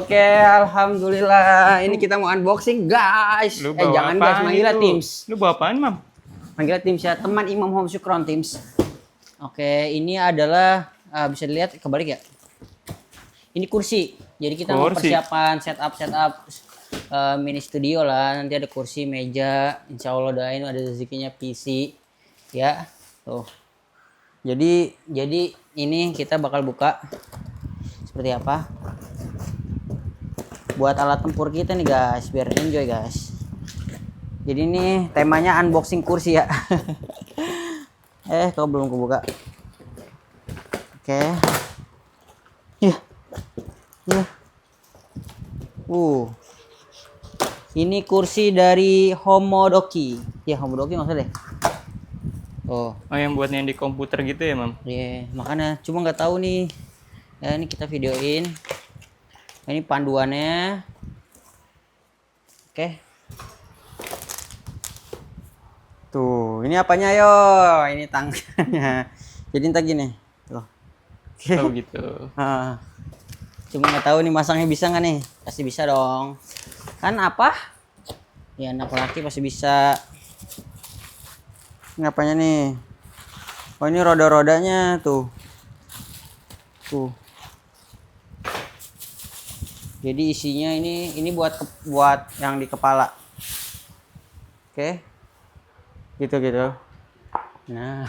Oke, alhamdulillah. Ini kita mau unboxing, guys. Lu bawa Jangan apaan guys, manggilnya itu? Teams. Lu bawa apaan, Mam? Manggilnya Teams ya, teman Imam Home Syukron Teams. Oke, ini adalah bisa dilihat kebalik ya. Ini kursi. Jadi kita mau Kursi. persiapan setup mini studio lah. Nanti ada kursi, meja. Insya Allah doain ada rezekinya PC. Ya, tuh. Jadi ini kita bakal buka seperti apa? Buat alat tempur kita nih guys, biar enjoy guys. Jadi ini temanya unboxing kursi ya. Kau belum kebuka. Oke. Ya. Ini kursi dari Homodoki. Ya, Homodoki maksudnya. Oh, yang buat yang di komputer gitu ya, Mam? Iya, makanya cuma nggak tahu nih. Ya, ini kita videoin. Ini panduannya. Oke. Tuh, ini apanya yo? Ini tangannya. Jadi entar gini. Tuh. Oh gitu. Cuma nggak tahu nih masangnya bisa nggak nih? Pasti bisa dong. Kan apa? Ya anak laki pasti bisa. Ini apanya nih? Oh, ini roda-rodanya tuh. Tuh. Jadi isinya ini buat yang di kepala. Oke. Gitu. Nah.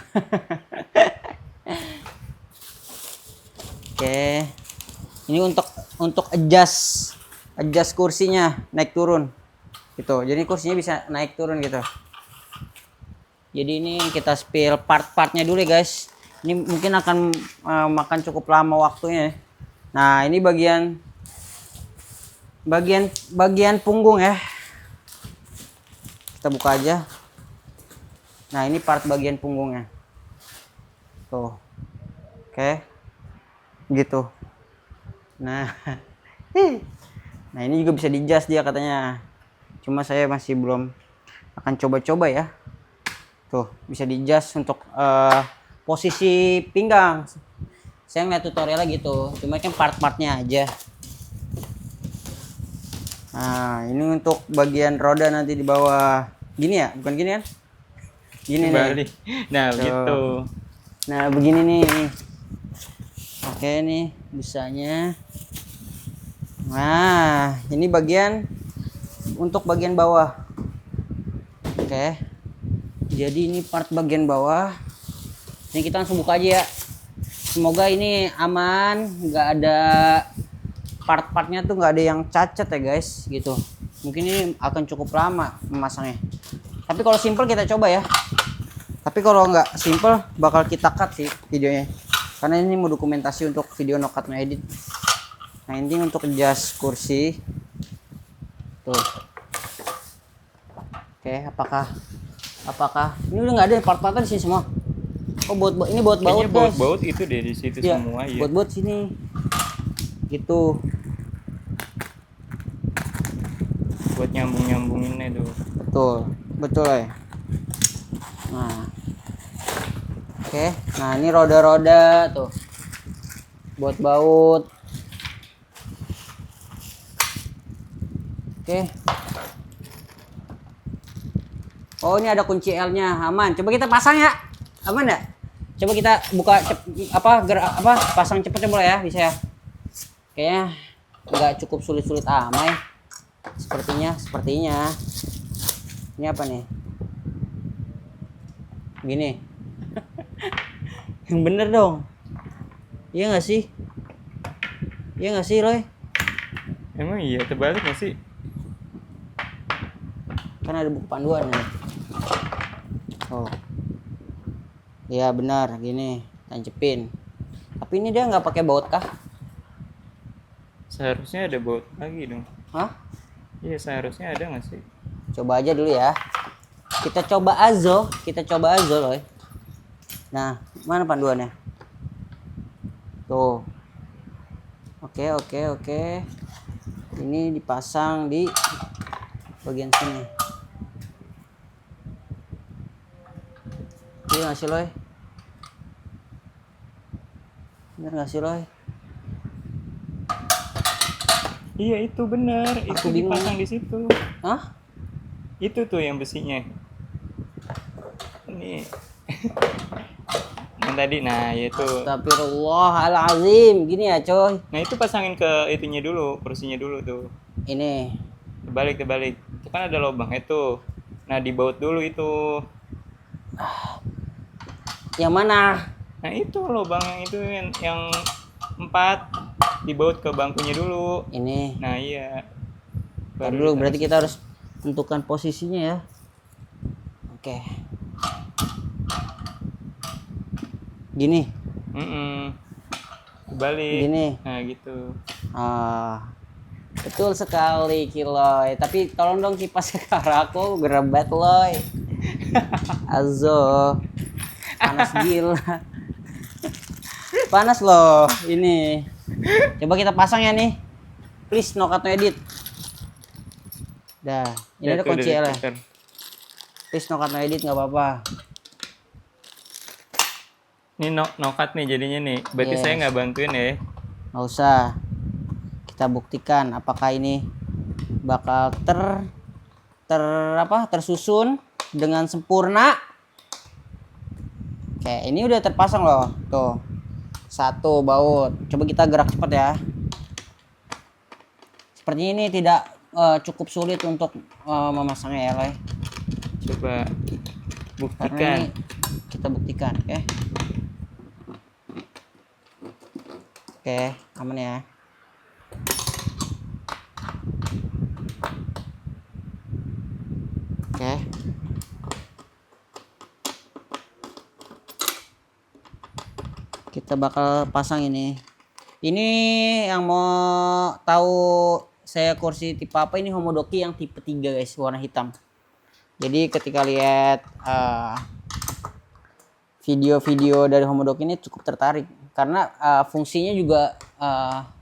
Oke. Ini untuk adjust kursinya naik turun. Gitu. Jadi kursinya bisa naik turun gitu. Jadi ini kita spill part-partnya dulu ya guys. Ini mungkin akan makan cukup lama waktunya. Nah, ini bagian punggung ya. Kita buka aja. Nah, ini part bagian punggungnya. Tuh. Oke. Gitu. Nah. Nah, ini juga bisa di-adjust dia katanya. Cuma saya masih belum akan coba-coba ya. Tuh, bisa di-adjust untuk posisi pinggang. Saya ngeliat tutorialnya gitu. Cuma kan part-partnya aja. Nah, ini untuk bagian roda nanti di bawah. Gini ya? Bukan gini kan? Gini Balik. nih. Nah, Tuh. gitu. Nah, begini nih. Oke nih, busanya. Nah, ini untuk bagian bawah. Oke. Jadi ini part bagian bawah. Ini kita langsung buka aja ya. Semoga ini aman, nggak ada part-partnya tuh nggak ada yang cacat ya guys, gitu. Mungkin ini akan cukup lama memasangnya. Tapi kalau simple kita coba ya. Tapi kalau nggak simple bakal kita cut sih videonya. Karena ini mau dokumentasi untuk video no cut no edit. Nah, ini untuk adjust kursi. Tuh. Oke, apakah ini udah nggak ada part-partnya di sini semua? Oh, ini buat baut Kayaknya guys. baut itu deh di situ Ya, semua ya. buat sini. Gitu. Buat nyambung-nyambunginnya tuh. Betul ya. Nah. Oke, nah ini roda-roda tuh. Buat baut. Oke. Oh, ini ada kunci L-nya, aman. Coba kita pasang ya. Aman enggak? Coba kita buka pasang cepet coba ya, bisa ya. Kayaknya nggak cukup sulit-sulit amat ya. Sepertinya. Ini apa nih? Gini. Yang bener dong. Iya nggak sih? Roy? Emang iya, terbalik nggak sih? Kan ada buku panduan nih. Oh. Iya benar, gini. Tancepin. Tapi ini dia nggak pakai baut kah? Seharusnya ada baut lagi dong. Hah? Iya, seharusnya ada nggak sih? Coba aja dulu ya. Kita coba azo Roy. Nah, mana panduannya? Tuh. Oke. Ini dipasang di bagian sini. Iya nggak sih Loy? Bener nggak sih Loy? Iya itu benar, itu bingung. dipasang di situ. Hah? Itu tuh yang besinya. Ini. Yang tadi, nah itu. Astagfirullahalazim. Gini ya coy. Nah itu pasangin ke itunya dulu, kursinya dulu tuh. Ini. Terbalik. Itu kan ada lubang itu. Nah dibaut dulu itu. Yang mana? Nah itu lubang yang itu yang 4 dibaut ke bangkunya dulu. Ini. Nah iya. Ntar dulu berarti kita harus tentukan posisinya ya. Oke. Gini. Balik. Gini. Nah gitu. Betul sekali Kiloy. Tapi tolong dong kipas sekarang aku gerebat loy. Azo. Panas gila. Panas loh ini. Coba kita pasang ya nih. Please no cut no edit. Dah, ini ada kunci ya. Please no cut no edit nggak apa-apa. Ini no cut nih jadinya nih. Berarti saya nggak bantuin ya. Nggak usah. Kita buktikan apakah ini bakal tersusun dengan sempurna. Oke, ini udah terpasang loh. Tuh. 1 baut. Coba kita gerak cepat ya. Sepertinya ini tidak cukup sulit untuk memasangnya ya, Loy. Coba buktikan. Karena ini kita buktikan, oke. Oke, aman ya. Oke. Kita bakal pasang ini. Ini yang mau tahu saya kursi tipe apa, ini Homodoki yang tipe 3 guys, warna hitam. Jadi ketika lihat video-video dari Homodoki ini cukup tertarik karena fungsinya juga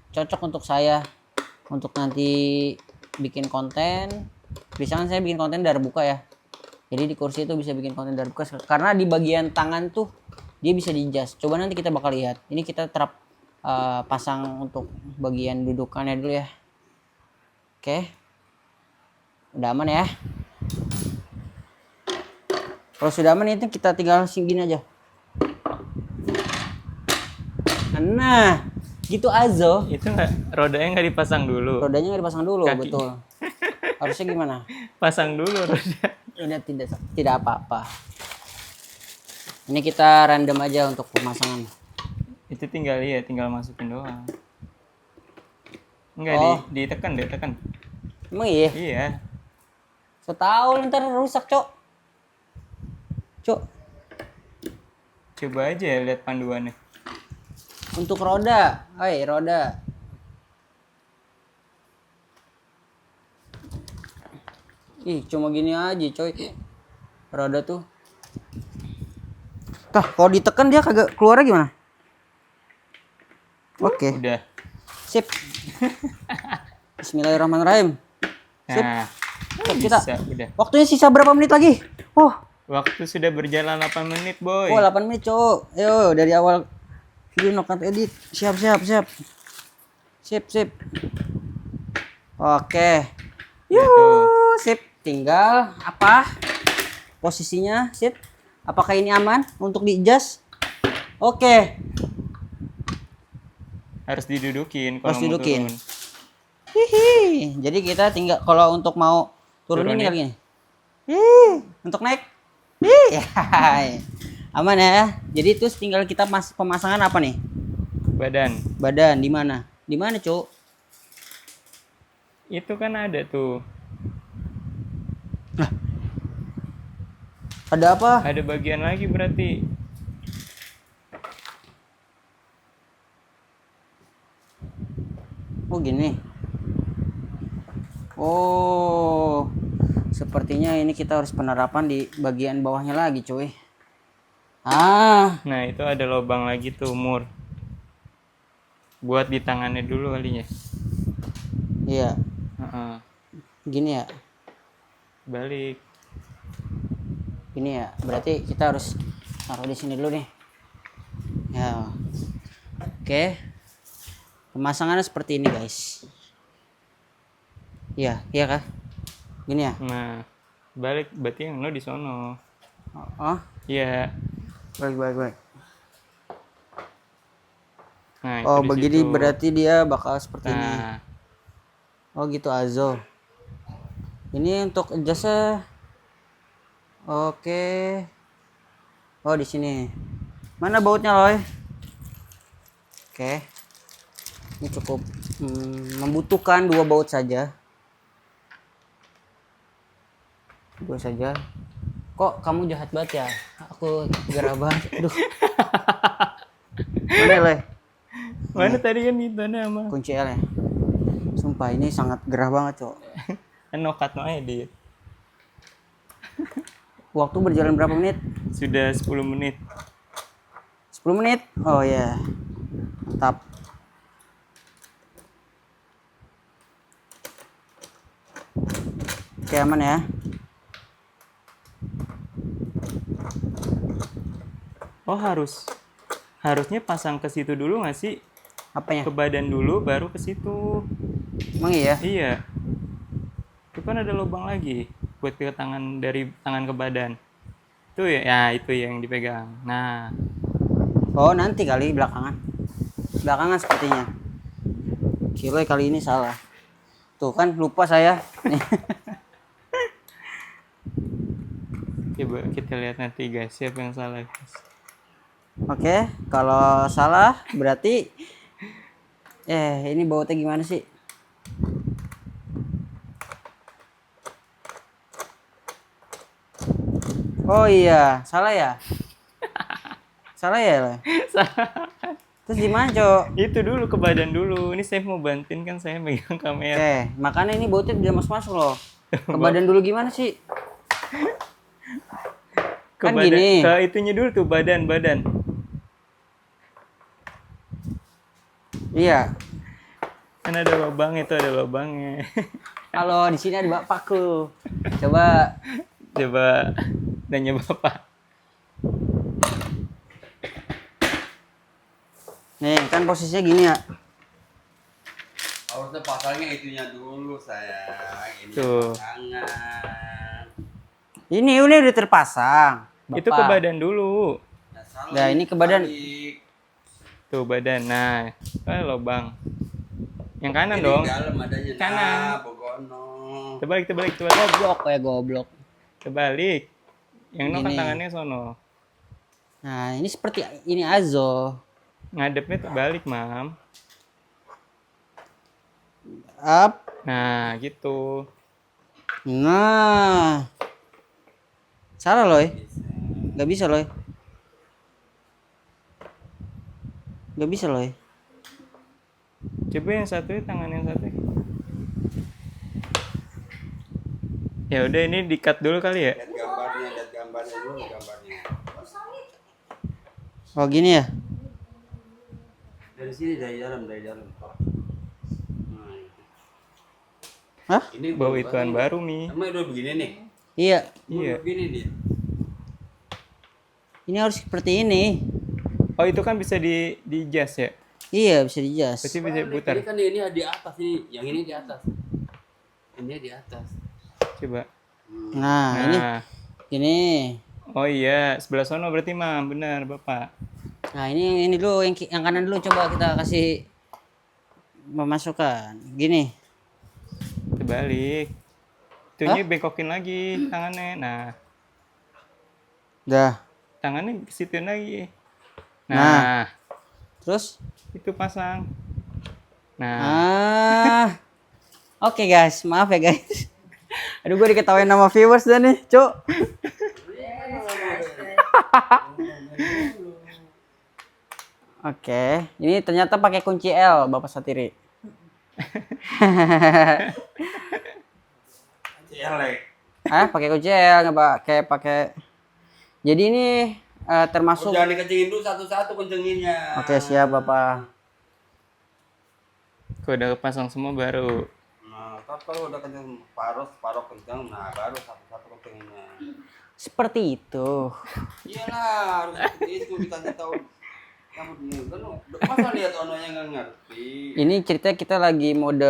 cocok untuk saya untuk nanti bikin konten. Misalkan saya bikin konten dari buka ya. Jadi di kursi itu bisa bikin konten dari buka karena di bagian tangan tuh dia bisa di-adjust. Coba nanti kita bakal lihat. Ini kita terap pasang untuk bagian dudukannya dulu ya. Oke. Udah aman ya. Kalau sudah aman itu kita tinggal singgin aja. Nah, gitu Azo. Itu rodanya nggak dipasang dulu. Rodanya nggak dipasang dulu, Kaki. betul. Harusnya gimana? Pasang dulu roda. Udah tidak apa-apa. Ini kita random aja untuk pemasangan. Itu tinggal masukin doang. Enggak ditekan. Emang iya? Iya. So tahu ntar rusak, Cok. Coba aja lihat panduannya. Untuk roda, roda. Ih, cuma gini aja, coy. Roda tuh. Tah, kalau ditekan dia kagak keluar gimana? Oke. Udah. Sip. Bismillahirrahmanirrahim. Sip. Nah, kita. Udah. Waktunya sisa berapa menit lagi? Waktu sudah berjalan 8 menit, boy. 8 menit, Cok. Ayo, dari awal video no cut edit. Siap. Sip. Oke. Sip. Tinggal apa? Posisinya, sip. Apakah ini aman untuk di-adjust? Oke. Harus didudukin Harus didudukin. Hihi. Jadi kita tinggal kalau untuk mau turunin tinggal gini. Untuk naik. Aman ya. Jadi itu tinggal kita pemasangan apa nih? Badan di mana? Di mana, Cuk? Itu kan ada tuh. Ada apa? Ada bagian lagi berarti. Oh gini. Sepertinya ini kita harus penerapan di bagian bawahnya lagi, cuy. Nah itu ada lubang lagi tuh, mur. Buat di tangannya dulu kalinya. Iya. Gini ya. Balik. Ini ya. Berarti kita harus taruh di sini dulu nih. Ya. Oke. Pemasangannya seperti ini, guys. Iya, iya kah? Gini ya? Nah, balik berarti yang no di sono. Oh, Iya. baik. Nah, itu Oh, di begini situ. berarti dia bakal seperti ini. Nah, Oh, gitu Azo. Ini untuk adjustnya. Oke. Oh, di sini. Mana bautnya, Loy? Oke. Ini cukup membutuhkan 2 baut saja. 2 saja. Kok kamu jahat banget ya? Aku gerah banget. Aduh. Mana, Loy? mana tadi kan itu nama. Kunci L ya. Sumpah ini sangat gerah banget, Cok. No cut no edit. Waktu berjalan berapa menit? Sudah 10 menit. 10 menit? Oh ya. Mantap. Oke, aman ya. Oh, harusnya pasang ke situ dulu nggak sih? Apanya? Ke badan dulu baru ke situ. Emang iya? Iya. Itu kan ada lubang lagi buat ke tangan, dari tangan ke badan. Itu ya, ya itu yang dipegang. Nah, Oh, nanti kali belakangan. Belakangan sepertinya. Kiloy kali ini salah. Tuh kan lupa saya. coba kita lihat nanti guys, siapa yang salah guys. Oke, kalau salah berarti ini bautnya gimana sih? Oh iya, salah ya? Salah ya, Loy? Terus gimana, Cok? Itu dulu ke badan dulu. Ini saya mau bantuin kan, saya megang kamera. Oke, makanya ini bautnya tidak masuk loh. Ke badan dulu gimana sih? Ke Kan badan, gini. ke itunya dulu tuh, badan. Iya. Kan ada lubangnya tuh, ada lubangnya. Kalau di sini ada bapakku. Coba. Coba tanya bapak. Nih, kan posisinya gini ya. Harusnya pasangnya itunya dulu sayang. Ini Tuh. pasangan. Ini udah terpasang. Itu ke badan dulu. Ya, salah Nah, ini ke badan. balik. Tuh badan. Nah, lubang. Yang kanan Ini dong. di dalam adanya. Kanan. Nah, Bogono. Terbalik. Goblok ya, goblok. Terbalik. Yang no kan Gini. tangannya sono. Nah, ini seperti ini Azo. Ngadepnya terbalik, Mam. Up. Nah, gitu. Nah. Salah, Loy. Gak bisa, Loy. Gak bisa, Loy. Coba yang satu, tangan yang satu. Ya udah, ini di-cut dulu kali ya. Lihat gambarnya dulu gambarnya. Oh, gini ya. Dari sini dari dalam. Nah, itu. Hah? Ini Bawa ituan baru nih. Emang udah begini nih. Iya. Iya. Begini dia. Ini harus seperti ini. Oh, itu kan bisa di adjust ya? Iya, bisa di-adjust. Pasti bisa putar. Ini kan ini di atas ini, yang ini di atas. Ini di atas. Coba. Nah, ini Nah. gini. Oh iya, sebelah sono berarti, Mam. Benar, Bapak. Nah, ini dulu yang kanan dulu coba kita kasih memasukkan. Gini. Terbalik. Itunya bengkokin lagi tangannya. Nah, Dah. tangannya ke situ lagi. Nah. Nah, Terus itu pasang. Nah, Oke guys, maaf ya guys. Aduh, gue diketawain sama viewers dah nih, Cuk. Oke, ini ternyata pakai kunci L, Bapak Satiri. Pakai kunci L, nggak pakai. Jadi ini termasuk. Jangan dikencingin dulu satu-satu kencenginnya. Oke, siap Bapak. kalau udah pasang semua baru. Nah, kalau udah kenceng paruh kenceng, nah baru satu-satu kencenginnya. Seperti itu. Iyalah, harus seperti itu dikasih tahu Kamu dulu kan, masa lihat ononya nggak ngerti. Ini cerita kita lagi mode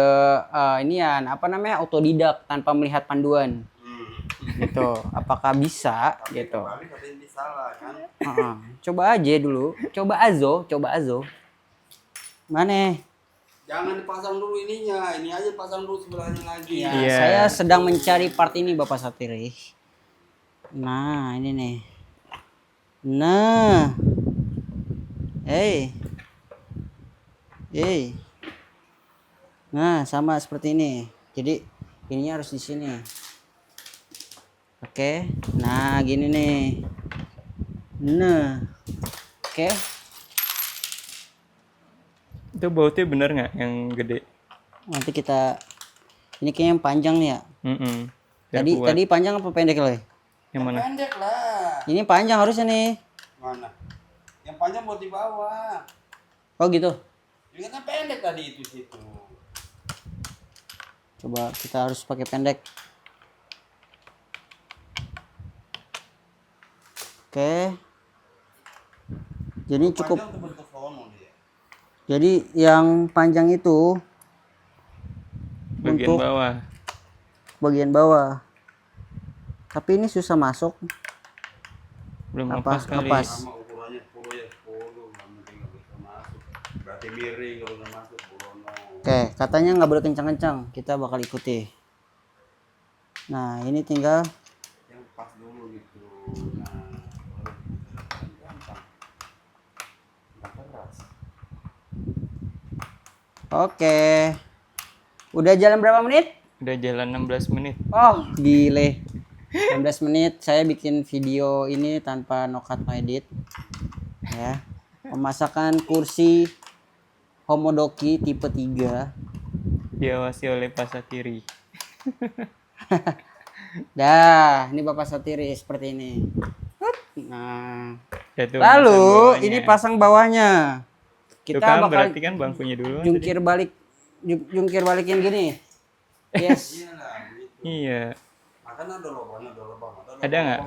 ini ya apa namanya autodidak tanpa melihat panduan gitu. Apakah bisa Tapi gitu? kembali katanya dia salah kan. Coba aja dulu. Coba azo. Mana? Jangan dipasang dulu ininya, ini aja pasang dulu sebelahnya lagi. Ya, Iya. saya sedang mencari part ini Bapak Satiri. Nah, ini nih. Nah. Hey. Nah, sama seperti ini. Jadi, ininya harus di sini. Oke. Nah, gini nih. Nah. Oke. Itu bautnya bener nggak yang gede? Nanti kita ini kayaknya yang panjang nih ya. Biar kuat. Tadi panjang apa pendek loh? Yang mana? Pendek lah. Ini panjang harusnya nih. Mana? Yang panjang buat di bawah. Oh gitu. Ini kan pendek tadi itu situ. Coba kita harus pakai pendek. Oke. Jadi cukup. Panjang tuh bentuk sono dia. Jadi yang panjang itu Bagian untuk bawah. bagian bawah. Tapi ini susah masuk. Belum Apa? lepas kali. Lepas. Sama ukurannya 10 ya 10, nggak mungkin nggak bisa masuk. Berarti miring kalau nggak masuk burono. Oke, katanya nggak boleh kencang-kencang. Kita bakal ikuti. Nah, ini tinggal Yang pas dulu gitu. Nah, baru gampang. Nggak keras. oke. Udah jalan berapa menit? Udah jalan 16 menit. Oh, gile. 16 menit saya bikin video ini tanpa no cut no edit. Ya. Pemasakan kursi Homodoki tipe 3. Diawasi oleh Pak Satiri. Dah, ini Bapak Satiri seperti ini. Nah, Ya tuh, lalu pasang bawahnya. ini pasang bawahnya. Tuh Kita kan, bakal berarti kan bangkunya dulu. jungkir balikin gini. Yes. Iya lah. Gitu. Iya. Akan ada lubang. Ada nggak?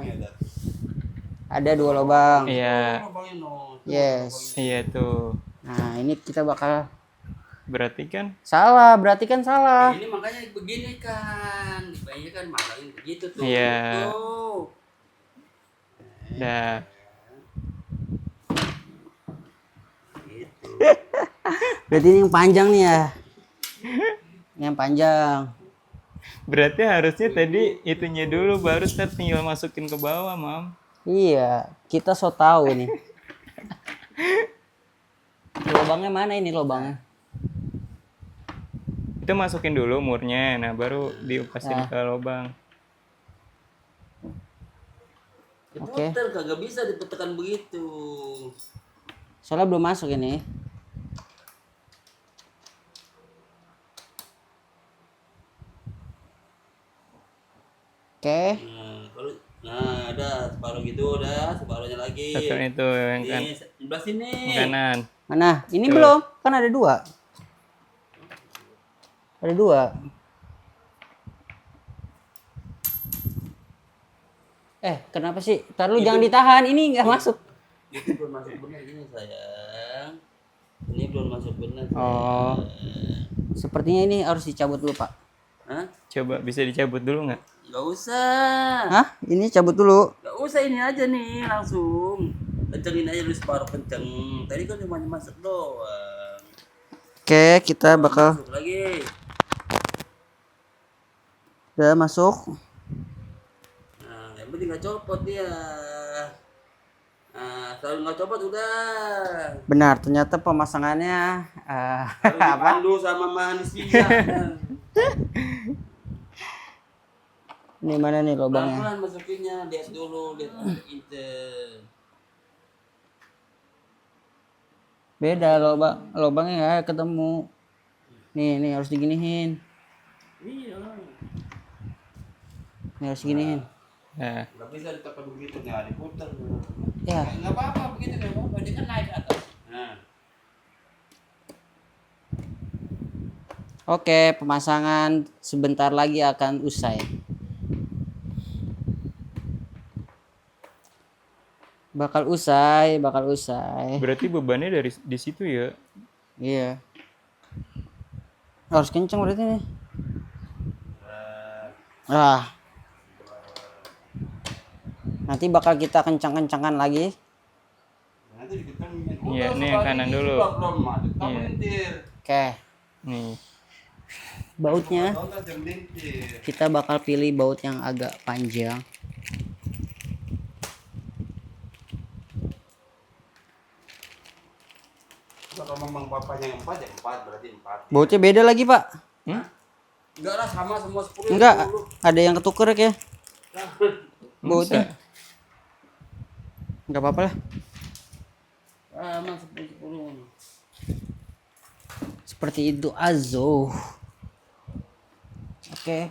Ada 2 lubang. Iya. Lubangnya no. Yes. Iya tuh. Nah, ini kita bakal Berarti kan salah, berarti kan salah. Ini makanya begini kan. Dibayarnya kan makanya begitu tuh. Iya. Tuh. dah. Gitu. Berarti ini yang panjang nih ya. Ini yang panjang. Berarti harusnya tadi itunya dulu baru ntar tinggal masukin ke bawah, Mam. Iya, kita so tahu nih. Lubangnya mana ini lubangnya? Itu masukin dulu murnya, nah baru diupasin ke lubang. Oke. Diputer kagak bisa diputerkan begitu. Soalnya belum masuk ini. Oke. Nah, ada separuh gitu udah, separuhnya lagi. Satu itu yang kan Ini sebelah sini. kanan. Mana? Ini Tuh. belum. Kan ada 2. Ada 2. Kenapa sih? Ntar lu jangan ditahan. Ini nggak masuk. Ini belum masuk benar ini sayang. Ini belum masuk benar. Oh. Sepertinya ini harus dicabut dulu, Pak. Hah? Coba bisa dicabut dulu nggak? Gak usah. Hah? Ini cabut dulu. Gak usah ini aja nih langsung. Kencengin aja dulu separuh kenceng. Tadi kan cuma masuk doang. Oke, kita bakal Masuk lagi. udah masuk. Nah, yang penting gak copot dia. Nah, selalu gak copot udah. Benar, ternyata pemasangannya Harus dipandu sama manusia. ini mana nih lubangnya? Pelan-pelan masukinnya, lihat dulu, lihat itu. Beda lubangnya nggak ketemu. Nih harus diginiin. Iya. Ini harus diginiin. Nah, Gak bisa ditekan begitu, nah diputer. Ya. Gak apa-apa begitu, gak apa-apa, dia kan naik ke atas. Nah. Oke, pemasangan sebentar lagi akan usai. Bakal usai, bakal usai. Berarti bebannya dari di situ ya. Iya. Harus kenceng berarti nih. Ah. Nanti bakal kita kencang-kencangan lagi. Nanti diketengin. Iya, ini yang kanan dulu. Belum maju. Kamu Iya. lintir. Oke. Nih. Bautnya Tonton jam lintir. kita bakal pilih baut yang agak panjang. Kalau memang bapaknya yang 4 ya 4 berarti 4. Bautnya beda lagi, Pak. Hmm? Enggak lah sama semua 10. Enggak, ada yang ketuker ya. Bautnya. Bisa. Enggak apa-apa lah. Sama 10. Seperti itu Azo. Oke.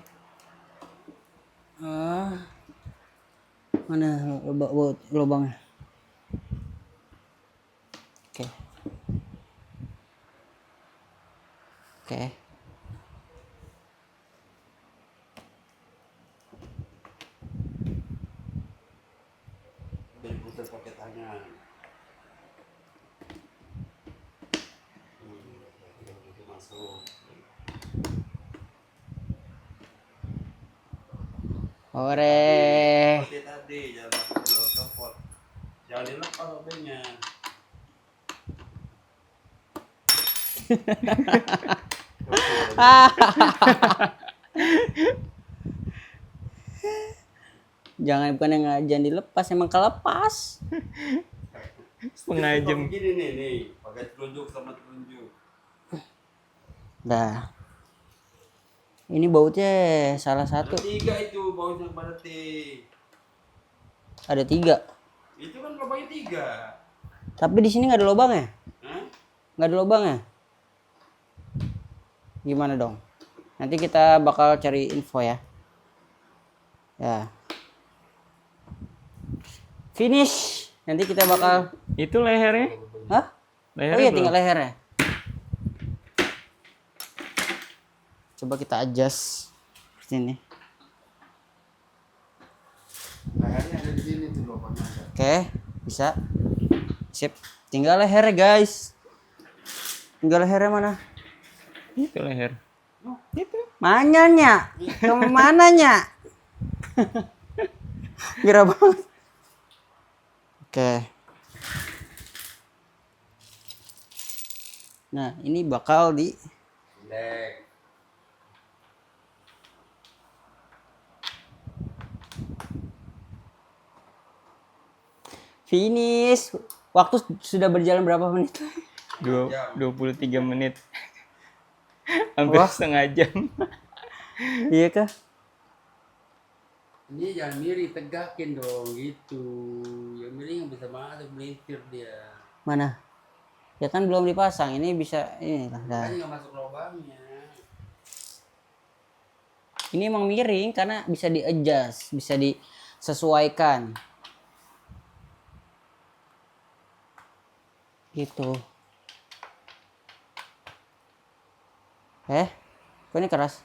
Mana lubangnya? Oke. Oke. Dan putar pakai tangan. Itu masuk. Ore. Seperti tadi jangan pakai telur copot. Jangan dilepas obengnya. Jangan bukan yang jangan dilepas, emang kelepas. Setengah jam. Begini nih, pakai telunjuk sama telunjuk. Dah. Ini bautnya salah satu. Ada 3 itu bautnya pada T. Ada 3. Itu kan lubangnya 3. Tapi di sini nggak ada lubangnya. Hah? Nggak ada lubangnya. Gimana dong? Nanti kita bakal cari info ya. Ya. Finish. Nanti kita bakal. Itu lehernya? Hah? Lehernya Oh iya, belum? tinggal lehernya. Coba kita adjust seperti ini. Lehernya ada di sini tuh lubangnya ada. Oke, bisa. Sip. Tinggal lehernya, guys. Tinggal lehernya mana? Itu leher. Itu. Mananya? Kemananya? Gerah banget. Oke. Nah, ini bakal di Lek. finish. Waktu sudah berjalan berapa menit? 23 menit. Hampir Wah. setengah jam. Iya kah? Ini jangan miring, tegakin dong gitu. Yang miring nggak bisa masuk melintir dia. Mana? Ya kan belum dipasang. Ini bisa inilah. Dah. Makanya nggak masuk lubangnya. Ini emang miring karena bisa di-adjust, bisa disesuaikan. Gitu. Kok ini keras?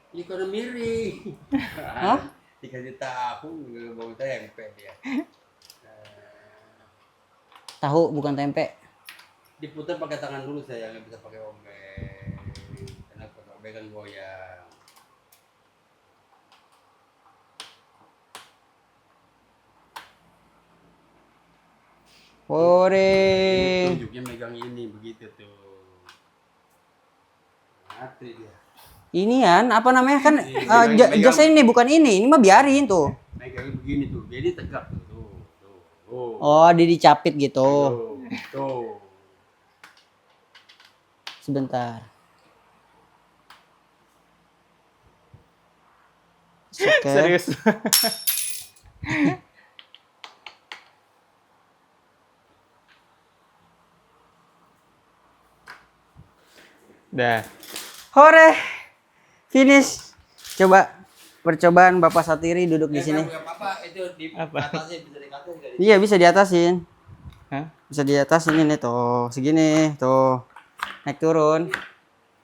Ini karena miring. Hah? Dikasih tahu nggak mau tempe dia. Tahu bukan tempe. Diputar pakai tangan dulu saya, nggak bisa pakai obeng. Karena pakai obeng kan goyang. Ore. Tunjuknya megang ini begitu tuh. Mati dia. Inian apa namanya kan Megang. jasa ini bukan ini mah biarin tuh. Megang begini tuh, jadi tegak tuh. Tuh. Oh, dia dicapit gitu. Tuh. Sebentar. Oke. Serius. Dah. Hore. Finish. Coba percobaan Bapak Satiri duduk di sini. Nggak apa-apa, itu di Apa? atasnya bisa dikatakan dari. Iya, bisa diatasin. Hah? Bisa diatasin ini tuh, segini tuh. Naik turun.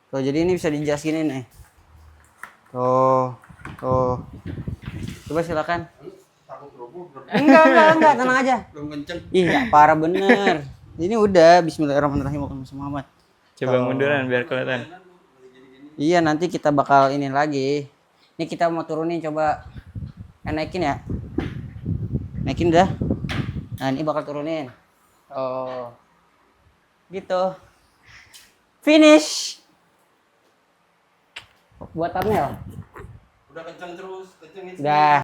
Tuh, jadi ini bisa di-adjust gini nih. Tuh. Tuh. Coba silakan. takut roboh. Enggak, tenang aja. Belum kenceng. Ih, nggak parah bener. Ini udah Bismillahirrahmanirrahim Muhammad. Coba munduran biar kelihatan. Iya, nanti kita bakal ini lagi. Ini kita mau turunin coba. Naikin ya. Naikin dah. Nah, ini bakal turunin. Oh. Gitu. Finish. Buat thumbnail. Udah kenceng terus, kencengin. Udah.